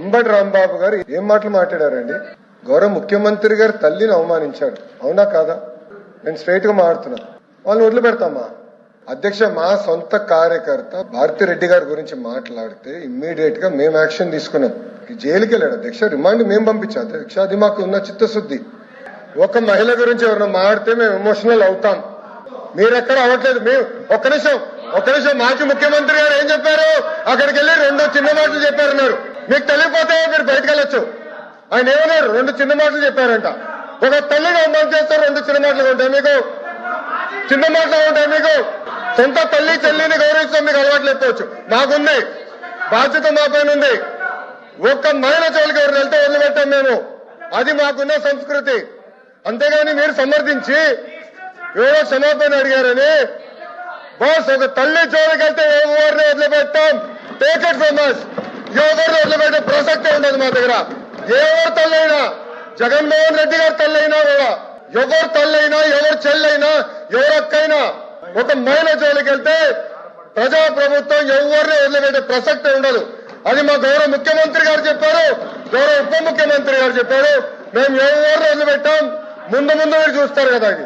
అంబటి రాంబాబు గారు ఏం మాటలు మాట్లాడారండి? గౌరవ ముఖ్యమంత్రి గారు తల్లిని అవమానించాడు, అవునా కాదా? నేను స్ట్రైట్ గా మాట్లాడుతున్నా. వాళ్ళని వదిలిపెడతామా? అధ్యక్ష, మా సొంత కార్యకర్త భారతిరెడ్డి గారి గురించి మాట్లాడితే ఇమ్మీడియట్ గా మేము యాక్షన్ తీసుకున్నాం. జైలుకి వెళ్ళాడు అధ్యక్ష, రిమాండ్ మేము పంపించాం అధ్యక్ష. అది మాకు ఉన్న చిత్తశుద్ధి. ఒక మహిళ గురించి ఎవరైనా మాడితే మేము ఎమోషనల్ అవుతాం. మీరెక్కడ అవ్వట్లేదు. మేము ఒక్క నిమిషం మాజీ ముఖ్యమంత్రి గారు ఏం చెప్పారు? అక్కడికి వెళ్ళి 2 చిన్న మాటలు చెప్పారన్నారు. మీకు తెలియపోతే మీరు బయటకు వెళ్ళొచ్చు. ఆయన ఏమన్నారు? 2 చిన్న మాటలు చెప్పారంట. ఒక తల్లిని అవమానం చేస్తారు, 2 చిన్న మాటలు ఉంటాయి మీకు? చిన్న మాటలు ఉంటాయి మీకు? సొంత తల్లి చెల్లిని గౌరవించడం మీకు అలవాటు లేకపోవచ్చు, మాకుంది. బాధ్యత మా పైన ఉంది. ఒక్క మహిళ చోలికి ఎవరు వెళ్తే వదిలిపెట్టాం మేము. అది మాకున్న సంస్కృతి. అంతేగాని మీరు సమర్థించి ఎవరో క్షమాపణ అడిగారని బాస్, ఒక తల్లి జోలికి వెళ్తే ఎవరిని వదిలిపెట్టాం. Take it from us. ఎవరిని వదిలిపెట్టే ప్రసక్తే ఉండదు మా దగ్గర. ఎవరు తల్లైనా, జగన్మోహన్ రెడ్డి గారి తల్లైనా కూడా, ఎవరు తల్లైనా, ఎవరు చెల్లైనా, ఎవరు అక్కైనా, ఒక మహిళ జోలికి వెళ్తే ప్రజాప్రభుత్వం ఎవరిని వదిలిపెట్టే ప్రసక్తే ఉండదు. అది మా గౌరవ ముఖ్యమంత్రి గారు చెప్పారు, గౌరవ ఉప ముఖ్యమంత్రి గారు చెప్పారు. మేము ఎవరిని వదిలిపెట్టాం. ముందు మీరు చూస్తారు కదా. అది